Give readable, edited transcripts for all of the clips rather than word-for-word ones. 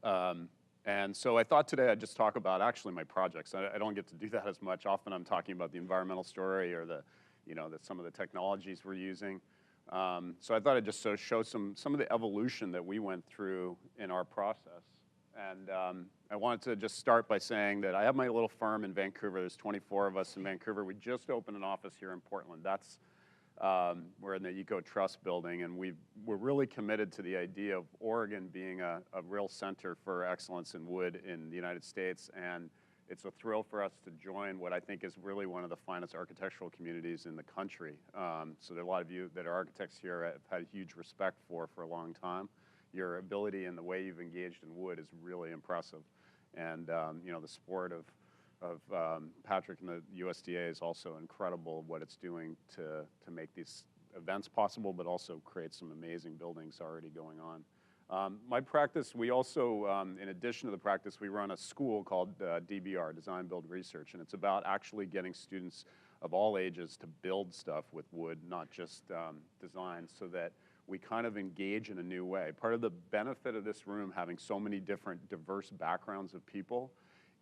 And so I thought today I'd just talk about actually my projects. I don't get to do that as much. Often I'm talking about the environmental story or some of the technologies we're using. So I thought I'd just show some of the evolution that we went through in our process. And I wanted to just start by saying that I have my little firm in Vancouver. There's 24 of us in Vancouver. We just opened an office here in Portland. We're in the Eco Trust building, and we're really committed to the idea of Oregon being a real center for excellence in wood in the United States. And it's a thrill for us to join what I think is really one of the finest architectural communities in the country. So there are a lot of you that are architects here have had huge respect for a long time. Your ability and the way you've engaged in wood is really impressive. And the support of Patrick and the USDA is also incredible what it's doing to make these events possible, but also create some amazing buildings already going on. My practice, we also, in addition to the practice, we run a school called DBR, Design, Build, Research, and it's about actually getting students of all ages to build stuff with wood, not just design, so that we kind of engage in a new way. Part of the benefit of this room, having so many different diverse backgrounds of people,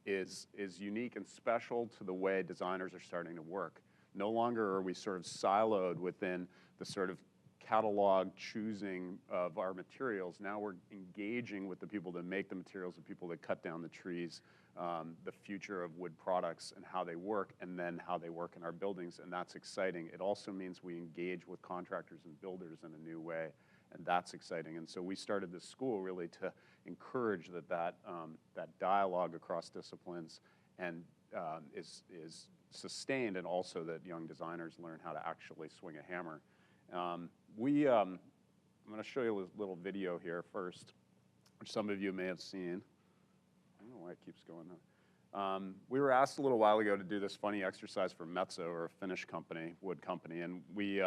is unique and special to the way designers are starting to work. No longer are we sort of siloed within the sort of catalog choosing of our materials. Now we're engaging with the people that make the materials, the people that cut down the trees, the future of wood products and how they work, and then how they work in our buildings, and that's exciting. It also means we engage with contractors and builders in a new way, and that's exciting. And so we started this school really to encourage that dialogue across disciplines and is sustained, and also that young designers learn how to actually swing a hammer. I'm going to show you a little video here first, which some of you may have seen. I don't know why it keeps going on. We were asked a little while ago to do this funny exercise for Mezzo, or a Finnish company, wood company, and we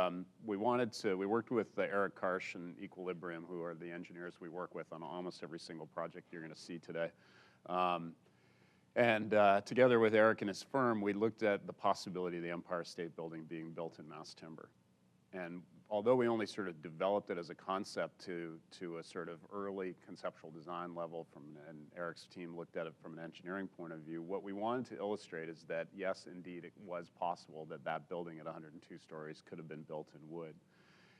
worked with Eric Karsh and Equilibrium, who are the engineers we work with on almost every single project you're going to see today. Together with Eric and his firm, we looked at the possibility of the Empire State Building being built in mass timber. And although we only sort of developed it as a concept to a sort of early conceptual design level, and Eric's team looked at it from an engineering point of view, what we wanted to illustrate is that, yes, indeed, it was possible that building at 102 stories could have been built in wood.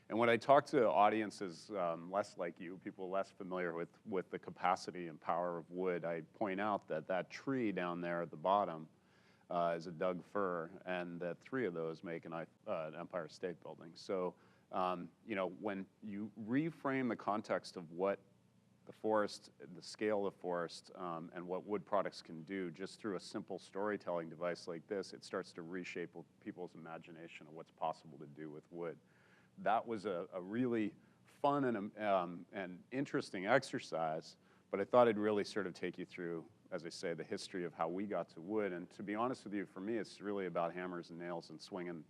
And when I talk to audiences less like you, people less familiar with the capacity and power of wood, I point out that tree down there at the bottom is a Doug fir, and that 3 of those make an Empire State Building. So, when you reframe the context of what the forest, the scale of forest, and what wood products can do just through a simple storytelling device like this, it starts to reshape people's imagination of what's possible to do with wood. That was a really fun and interesting exercise, but I thought I'd really sort of take you through, as I say, the history of how we got to wood. And to be honest with you, for me, it's really about hammers and nails and swinging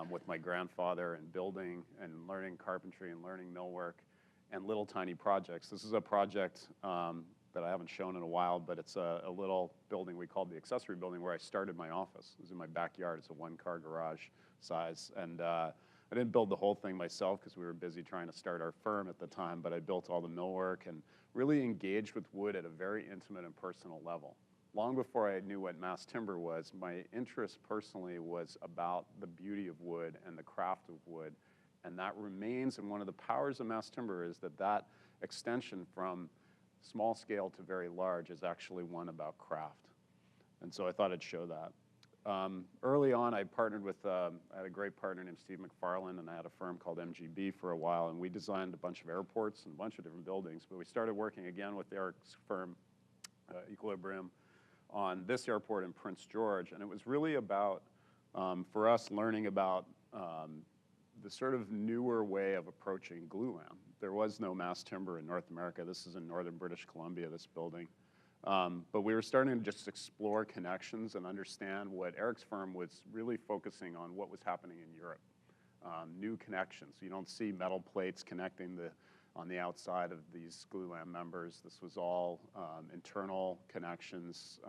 with my grandfather, and building and learning carpentry and learning millwork and little tiny projects. This is a project that I haven't shown in a while, but it's a little building we called the accessory building, where I started my office. It was in my backyard. It's a 1-car garage size. And I didn't build the whole thing myself because we were busy trying to start our firm at the time, but I built all the millwork and really engaged with wood at a very intimate and personal level. Long before I knew what mass timber was, my interest personally was about the beauty of wood and the craft of wood, and that remains, and one of the powers of mass timber is that extension from small scale to very large is actually one about craft. And so I thought I'd show that. Early on, I partnered with, I had a great partner named Steve McFarland, and I had a firm called MGB for a while, and we designed a bunch of airports and a bunch of different buildings, but we started working again with Eric's firm, Equilibrium, on this airport in Prince George, and it was really about, for us, learning about the sort of newer way of approaching glulam. There was no mass timber in North America. This is in northern British Columbia, this building. But we were starting to just explore connections and understand what Eric's firm was really focusing on, what was happening in Europe. New connections. You don't see metal plates connecting on the outside of these glulam members. This was all internal connections,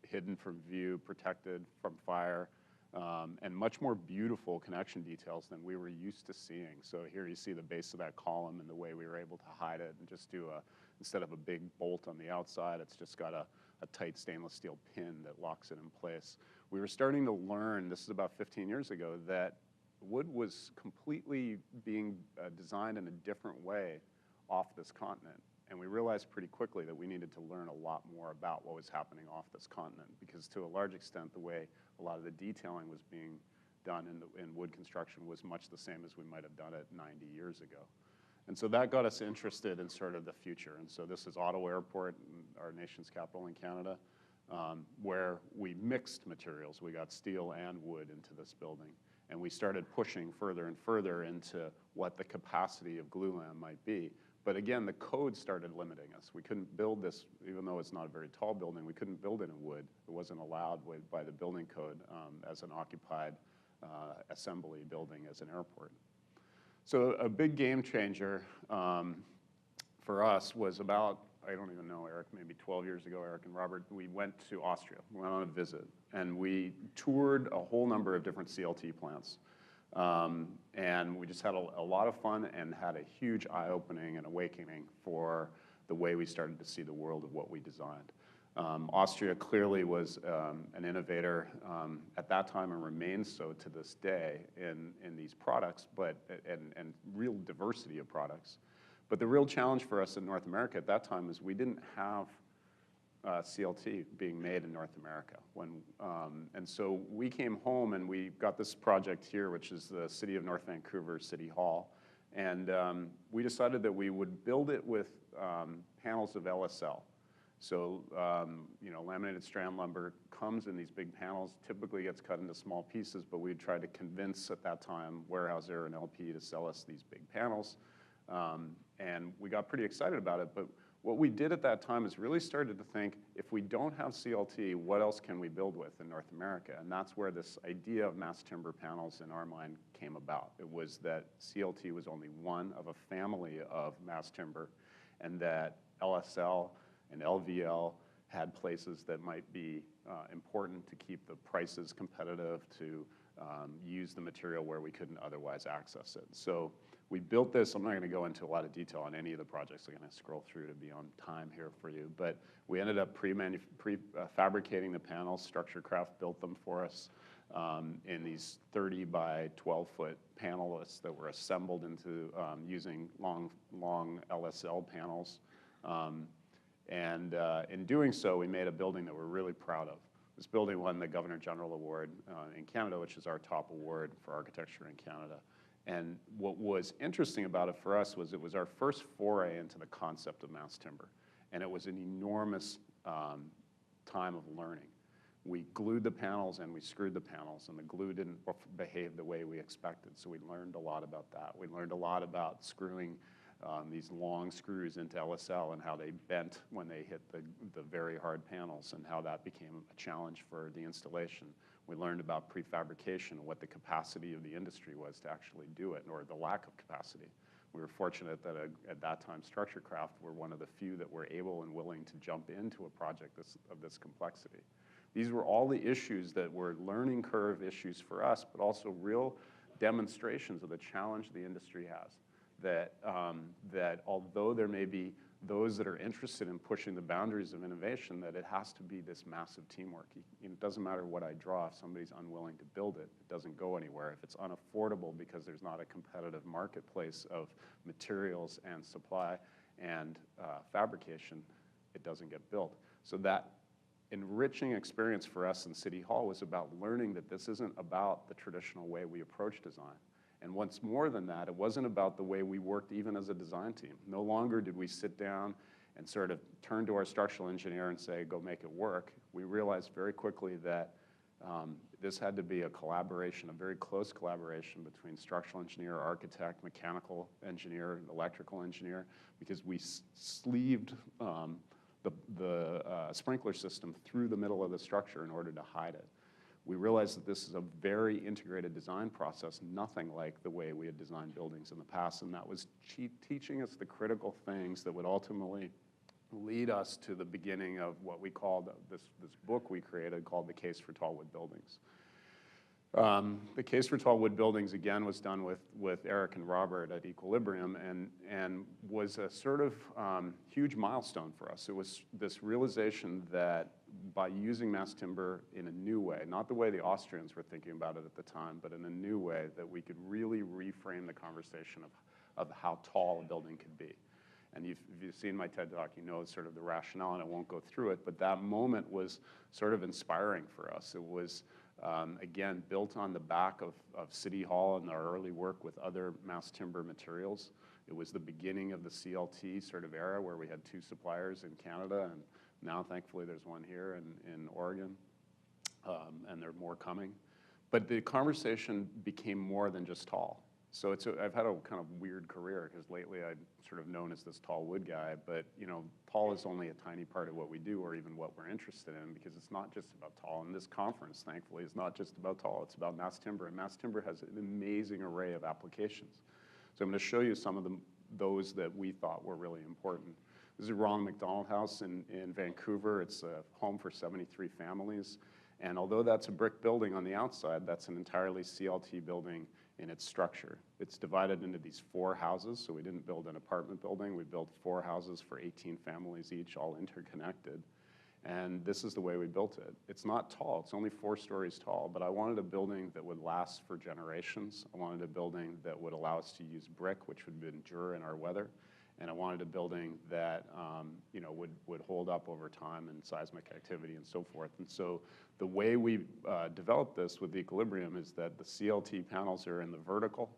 hidden from view, protected from fire, and much more beautiful connection details than we were used to seeing. So here you see the base of that column and the way we were able to hide it and just do instead of a big bolt on the outside, it's just got a tight stainless steel pin that locks it in place. We were starting to learn, this is about 15 years ago, that wood was completely being designed in a different way off this continent. And we realized pretty quickly that we needed to learn a lot more about what was happening off this continent, because to a large extent, the way a lot of the detailing was being done in wood construction was much the same as we might have done it 90 years ago. And so that got us interested in sort of the future. And so this is Ottawa Airport, our nation's capital in Canada, where we mixed materials. We got steel and wood into this building. And we started pushing further and further into what the capacity of glulam might be. But again, the code started limiting us. We couldn't build this, even though it's not a very tall building, we couldn't build it in wood. It wasn't allowed by the building code as an occupied assembly building as an airport. So a big game changer for us was about, I don't even know, Eric, maybe 12 years ago, Eric and Robert, we went to Austria. We went on a visit, and we toured a whole number of different CLT plants. And we just had a lot of fun and had a huge eye-opening and awakening for the way we started to see the world of what we designed. Austria clearly was an innovator at that time and remains so to this day in these products, and real diversity of products. But the real challenge for us in North America at that time is we didn't have CLT being made in North America. And so we came home and we got this project here, which is the City of North Vancouver City Hall. And we decided that we would build it with panels of LSL. So, laminated strand lumber comes in these big panels, typically gets cut into small pieces, but we tried to convince at that time Weyerhaeuser and LP to sell us these big panels. And we got pretty excited about it, but what we did at that time is really started to think, if we don't have CLT, what else can we build with in North America? And that's where this idea of mass timber panels in our mind came about. It was that CLT was only one of a family of mass timber, and that LSL and LVL had places that might be important to keep the prices competitive, to use the material where we couldn't otherwise access it. So we built this. I'm not going to go into a lot of detail on any of the projects. I'm going to scroll through to be on time here for you. But we ended up fabricating the panels. StructureCraft built them for us in these 30 by 12-foot panelists that were assembled into using long LSL panels. And in doing so, we made a building that we're really proud of. This building won the Governor General Award in Canada, which is our top award for architecture in Canada. And what was interesting about it for us was it was our first foray into the concept of mass timber. And it was an enormous time of learning. We glued the panels and we screwed the panels, and the glue didn't behave the way we expected. So we learned a lot about that. We learned a lot about screwing these long screws into LSL and how they bent when they hit the very hard panels, and how that became a challenge for the installation. We learned about prefabrication and what the capacity of the industry was to actually do it, or the lack of capacity. We were fortunate that at that time, StructureCraft were one of the few that were able and willing to jump into a project of this complexity. These were all the issues that were learning curve issues for us, but also real demonstrations of the challenge the industry has. That although there may be those that are interested in pushing the boundaries of innovation, that it has to be this massive teamwork. It doesn't matter what I draw. If somebody's unwilling to build it, it doesn't go anywhere. If it's unaffordable because there's not a competitive marketplace of materials and supply and fabrication, it doesn't get built. So that enriching experience for us in City Hall was about learning that this isn't about the traditional way we approach design. And once more than that, it wasn't about the way we worked even as a design team. No longer did we sit down and sort of turn to our structural engineer and say, go make it work. We realized very quickly that this had to be a collaboration, a very close collaboration between structural engineer, architect, mechanical engineer, electrical engineer, because we sleeved the sprinkler system through the middle of the structure in order to hide it. We realized that this is a very integrated design process, nothing like the way we had designed buildings in the past, and that was teaching us the critical things that would ultimately lead us to the beginning of what we called this book we created called The Case for Tall Wood Buildings. The case for tall wood buildings, again, was done with Eric and Robert at Equilibrium, and was a sort of huge milestone for us. It was this realization that by using mass timber in a new way, not the way the Austrians were thinking about it at the time, but in a new way, that we could really reframe the conversation of how tall a building could be. And if you've seen my TED Talk, you know sort of the rationale, and I won't go through it, but that moment was sort of inspiring for us. It was, again, built on the back of City Hall and our early work with other mass timber materials. It was the beginning of the CLT sort of era where we had 2 suppliers in Canada, and now thankfully there's one here in Oregon, and there are more coming. But the conversation became more than just tall. So I've had a kind of weird career, because lately I'm sort of known as this tall wood guy, but you know, tall is only a tiny part of what we do, or even what we're interested in, because it's not just about tall. And this conference, thankfully, is not just about tall, it's about mass timber, and mass timber has an amazing array of applications. So I'm going to show you some of those that we thought were really important. This is Ronald McDonald House in Vancouver. It's a home for 73 families, and although that's a brick building on the outside, that's an entirely CLT building in its structure. It's divided into these 4 houses, so we didn't build an apartment building. We built 4 houses for 18 families each, all interconnected. And this is the way we built it. It's not tall, it's only 4 stories tall, but I wanted a building that would last for generations. I wanted a building that would allow us to use brick, which would endure in our weather. And I wanted a building that you know, would hold up over time and seismic activity and so forth. And so the way we developed this with Equilibrium is that the CLT panels are in the vertical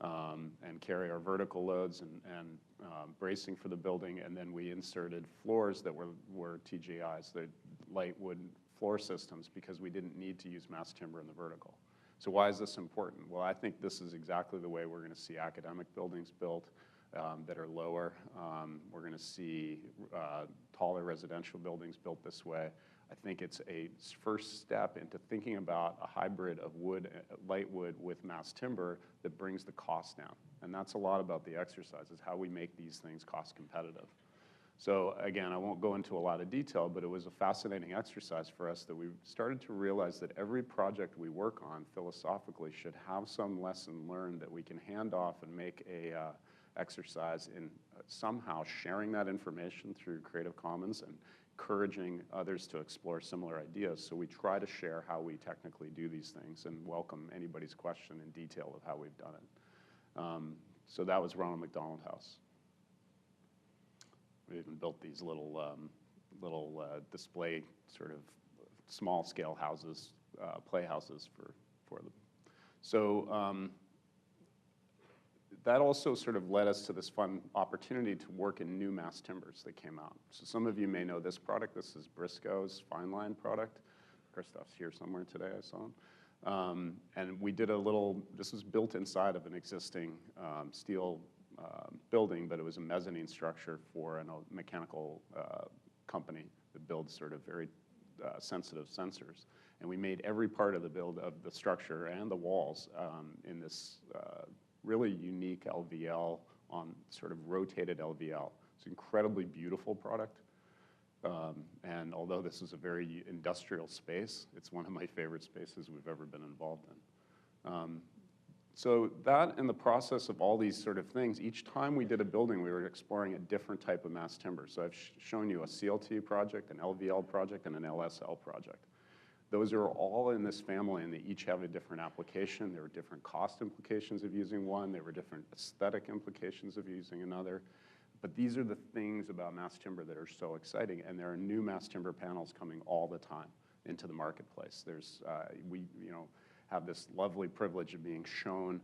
and carry our vertical loads and bracing for the building. And then we inserted floors that were TGIs, the light wood floor systems, because we didn't need to use mass timber in the vertical. So why is this important? Well, I think this is exactly the way we're going to see academic buildings built. That are lower. We're going to see taller residential buildings built this way. I think it's a first step into thinking about a hybrid of wood, light wood with mass timber that brings the cost down. And that's a lot about the exercise, is how we make these things cost competitive. So again, I won't go into a lot of detail, but it was a fascinating exercise for us that we started to realize that every project we work on philosophically should have some lesson learned that we can hand off and make a exercise in somehow sharing that information through Creative Commons and encouraging others to explore similar ideas. So we try to share how we technically do these things and welcome anybody's question in detail of how we've done it. So that was Ronald McDonald House. We even built these little display sort of small scale houses, playhouses for them. So that also sort of led us to this fun opportunity to work in new mass timbers that came out. So some of you may know this product. This is Briscoe's Fine Line product. Christoph's here somewhere today, I saw him. And we did this was built inside of an existing steel building, but it was a mezzanine structure for a mechanical company that builds sort of very sensitive sensors. And we made every part of the build of the structure and the walls in this really unique LVL on sort of rotated LVL. It's an incredibly beautiful product. And although this is a very industrial space, it's one of my favorite spaces we've ever been involved in. So that, in the process of all these sort of things, each time we did a building, we were exploring a different type of mass timber. So I've shown you a CLT project, an LVL project, and an LSL project. Those are all in this family, and they each have a different application. There were different cost implications of using one. There were different aesthetic implications of using another. But these are the things about mass timber that are so exciting, and there are new mass timber panels coming all the time into the marketplace. There's, we have this lovely privilege of being shown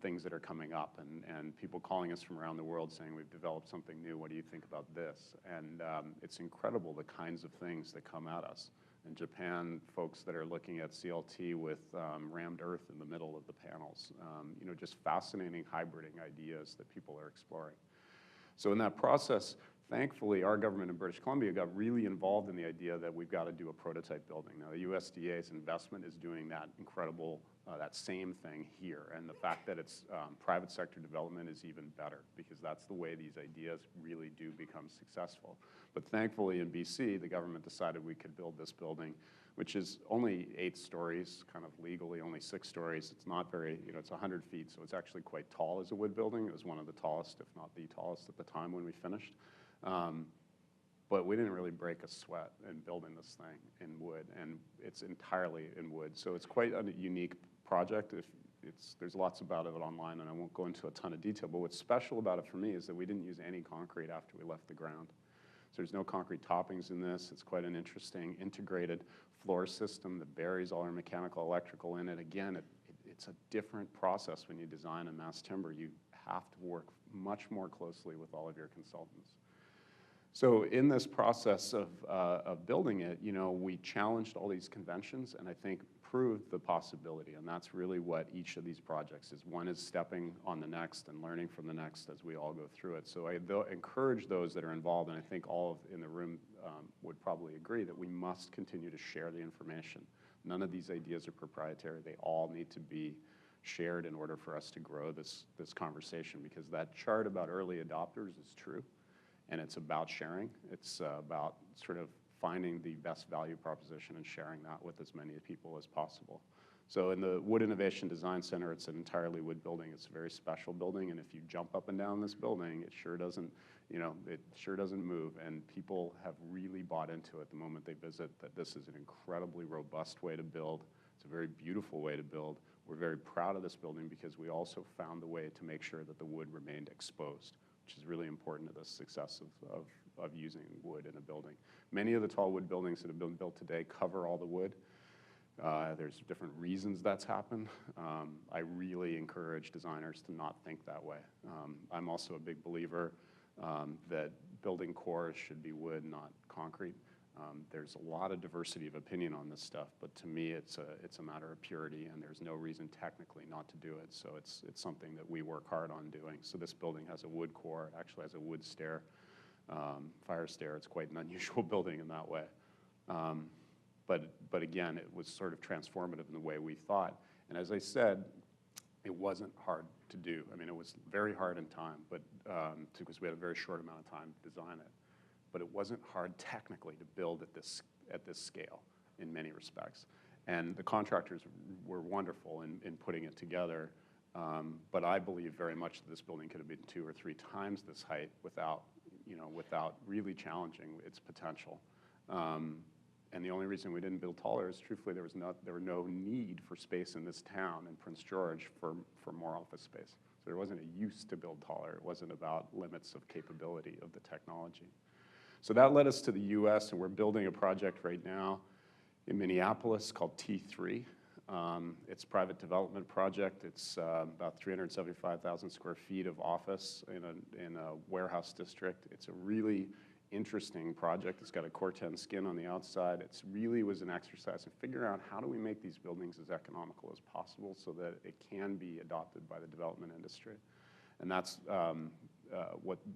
things that are coming up, and people calling us from around the world saying, we've developed something new, what do you think about this? And it's incredible the kinds of things that come at us. In Japan, folks that are looking at CLT with rammed earth in the middle of the panels, just fascinating hybriding ideas that people are exploring. So in that process, thankfully, our government in British Columbia got really involved in the idea that we've got to do a prototype building. Now, the USDA's investment is doing that incredible, that same thing here. And the fact that it's private sector development is even better, because that's the way these ideas really do become successful. But thankfully, in BC, the government decided we could build this building, which is only 8 stories, kind of legally only 6 stories. It's not very, it's 100 feet, so it's actually quite tall as a wood building. It was one of the tallest, if not the tallest at the time when we finished. But we didn't really break a sweat in building this thing in wood, and it's entirely in wood. So it's quite a unique project. There's lots about it online, and I won't go into a ton of detail, but what's special about it for me is that we didn't use any concrete after we left the ground. So there's no concrete toppings in this. It's quite an interesting integrated floor system that buries all our mechanical, electrical in it. Again, it's a different process when you design a mass timber. You have to work much more closely with all of your consultants. So in this process of building it, we challenged all these conventions, and I think proved the possibility, and that's really what each of these projects is. One is stepping on the next and learning from the next as we all go through it. So I encourage those that are involved, and I think all in the room would probably agree that we must continue to share the information. None of these ideas are proprietary. They all need to be shared in order for us to grow this conversation, because that chart about early adopters is true. And it's about sharing. It's about sort of finding the best value proposition and sharing that with as many people as possible. So in the Wood Innovation Design Center, it's an entirely wood building. It's a very special building, and if you jump up and down this building, it sure doesn't, it sure doesn't move. And people have really bought into it the moment they visit, that this is an incredibly robust way to build. It's a very beautiful way to build. We're very proud of this building because we also found the way to make sure that the wood remained exposed, which is really important to the success of using wood in a building. Many of the tall wood buildings that have been built today cover all the wood. There's different reasons that's happened. I really encourage designers to not think that way. I'm also a big believer that building cores should be wood, not concrete. There's a lot of diversity of opinion on this stuff, but to me it's a matter of purity, and there's no reason technically not to do it. So it's something that we work hard on doing. So this building has a wood core. It actually has a wood stair, fire stair. It's quite an unusual building in that way. But again, it was sort of transformative in the way we thought. And as I said, it wasn't hard to do. I mean, it was very hard in time, but because we had a very short amount of time to design it. But it wasn't hard technically to build at this scale in many respects. And the contractors were wonderful in putting it together. But I believe very much that this building could have been 2 or 3 times this height without really challenging its potential. And the only reason we didn't build taller is, truthfully, there were no need for space in this town in Prince George for more office space. So there wasn't a use to build taller. It wasn't about limits of capability of the technology. So that led us to the US, and we're building a project right now in Minneapolis called T3. It's a private development project. It's about 375,000 square feet of office in a warehouse district. It's a really interesting project. It's got a Corten skin on the outside. It really was an exercise in figuring out how do we make these buildings as economical as possible so that it can be adopted by the development industry. And that's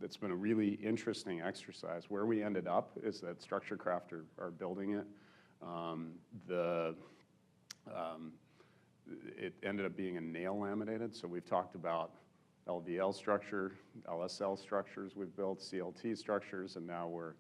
it's been a really interesting exercise. Where we ended up is that StructureCraft are building it. It ended up being a nail laminated, so we've talked about LVL structure, LSL structures we've built, CLT structures, and now we're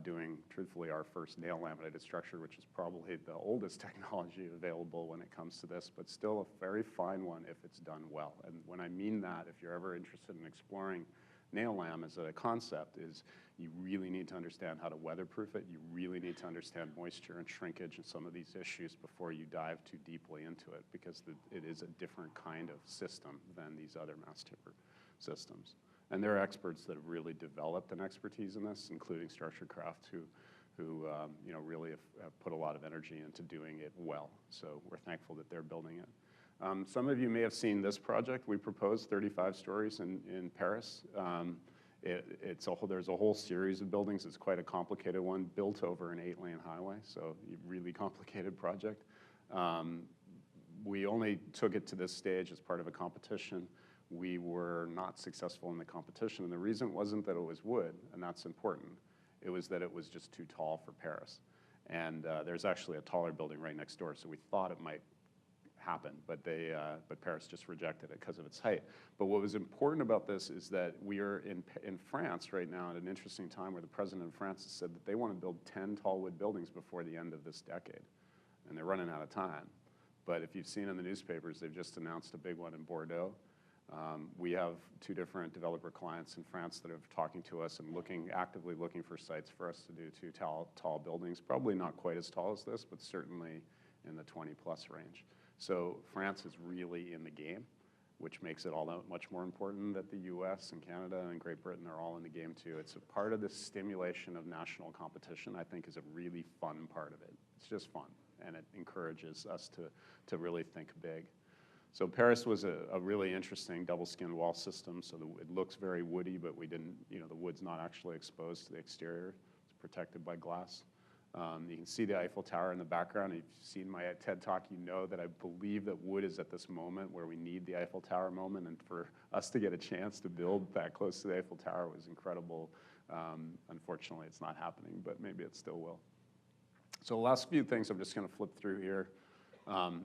doing, truthfully, our first nail laminated structure, which is probably the oldest technology available when it comes to this, but still a very fine one if it's done well. And when I mean that, if you're ever interested in exploring nail lam as a concept, is you really need to understand how to weatherproof it. You really need to understand moisture and shrinkage and some of these issues before you dive too deeply into it, because it is a different kind of system than these other mass timber systems. And there are experts that have really developed an expertise in this, including StructureCraft, who really have put a lot of energy into doing it well. So we're thankful that they're building it. Some of you may have seen this project. We proposed 35 stories in Paris. There's a whole series of buildings. It's quite a complicated one, built over an 8-lane highway, so a really complicated project. We only took it to this stage as part of a competition. we were not successful in the competition. And the reason wasn't that it was wood, and that's important. It was that it was just too tall for Paris. And there's actually a taller building right next door, so we thought it might happen, but Paris just rejected it because of its height. But what was important about this is that we are in France right now at an interesting time where the president of France has said that they want to build 10 tall wood buildings before the end of this decade, and they're running out of time. But if you've seen in the newspapers, they've just announced a big one in Bordeaux. We have 2 different developer clients in France that are talking to us and actively looking for sites for us to do 2 tall buildings, probably not quite as tall as this, but certainly in the 20+ range. So France is really in the game, which makes it all that much more important that the US and Canada and Great Britain are all in the game too. It's a part of the stimulation of national competition, I think, is a really fun part of it. It's just fun, and it encourages us to really think big. So Paris was a really interesting double-skin wall system, so it looks very woody, but we didn't, the wood's not actually exposed to the exterior. It's protected by glass. You can see the Eiffel Tower in the background. If you've seen my TED Talk, you know that I believe that wood is at this moment where we need the Eiffel Tower moment, and for us to get a chance to build that close to the Eiffel Tower was incredible. Unfortunately, it's not happening, but maybe it still will. So the last few things I'm just going to flip through here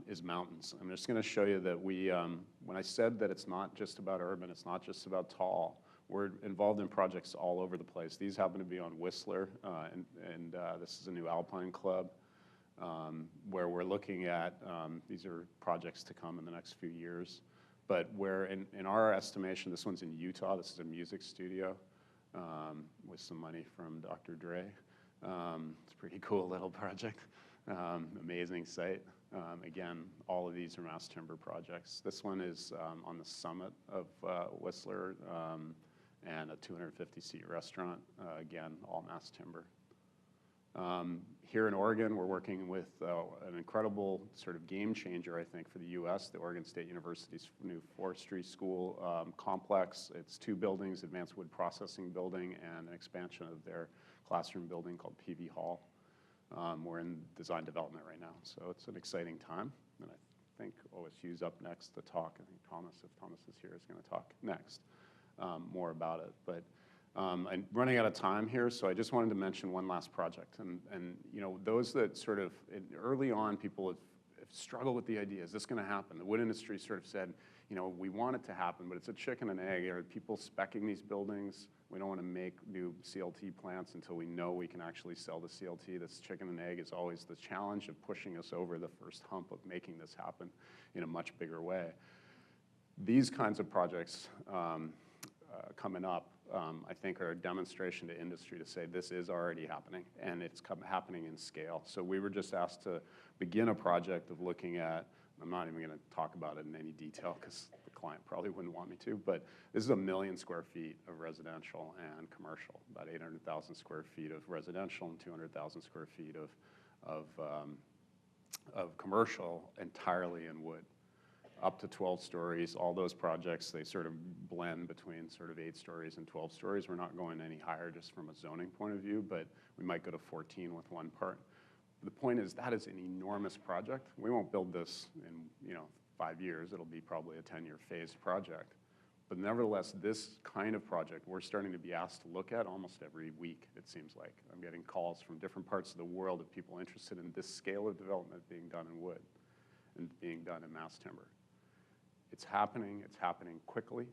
is mountains. I'm just going to show you that when I said that it's not just about urban, it's not just about tall, we're involved in projects all over the place. These happen to be on Whistler, and this is a new alpine club where we're looking at, these are projects to come in the next few years, but where in our estimation, this one's in Utah, this is a music studio with some money from Dr. Dre. It's a pretty cool little project, amazing site. Again, all of these are mass timber projects. This one is on the summit of Whistler, and a 250-seat restaurant, again, all mass timber. Here in Oregon, we're working with an incredible sort of game changer, I think, for the US, the Oregon State University's new forestry school complex. It's 2 buildings, advanced wood processing building and an expansion of their classroom building called PV Hall. We're in design development right now, so it's an exciting time. And I think OSU's up next to talk. I think Thomas, if Thomas is here, is going to talk next. More about it, but I'm running out of time here, so I just wanted to mention one last project. And those that sort of early on, people have struggled with the idea: is this going to happen? The wood industry sort of said, we want it to happen, but it's a chicken and egg. Are people speccing these buildings? We don't want to make new CLT plants until we know we can actually sell the CLT. This chicken and egg is always the challenge of pushing us over the first hump of making this happen in a much bigger way. These kinds of projects coming up, I think, are a demonstration to industry to say this is already happening, and it's happening in scale. So we were just asked to begin a project of looking at, I'm not even going to talk about it in any detail because the client probably wouldn't want me to, but this is 1 million square feet of residential and commercial, about 800,000 square feet of residential and 200,000 square feet of commercial entirely in wood. Up to 12 stories, all those projects, they sort of blend between sort of 8 stories and 12 stories. We're not going any higher just from a zoning point of view, but we might go to 14 with one part. The point is that is an enormous project. We won't build this in 5 years. It'll be probably a 10-year phased project. But nevertheless, this kind of project we're starting to be asked to look at almost every week, it seems like. I'm getting calls from different parts of the world of people interested in this scale of development being done in wood and being done in mass timber. It's happening quickly.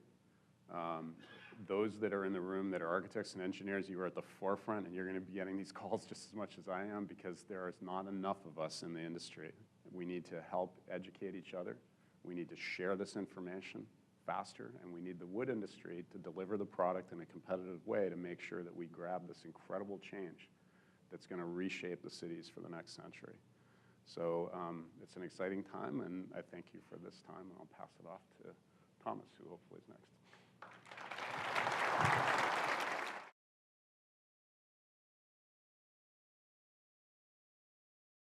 Those that are in the room that are architects and engineers, you are at the forefront, and you're going to be getting these calls just as much as I am, because there is not enough of us in the industry. We need to help educate each other. We need to share this information faster, and we need the wood industry to deliver the product in a competitive way to make sure that we grab this incredible change that's going to reshape the cities for the next century. So it's an exciting time, and I thank you for this time, and I'll pass it off to Thomas, who hopefully is next.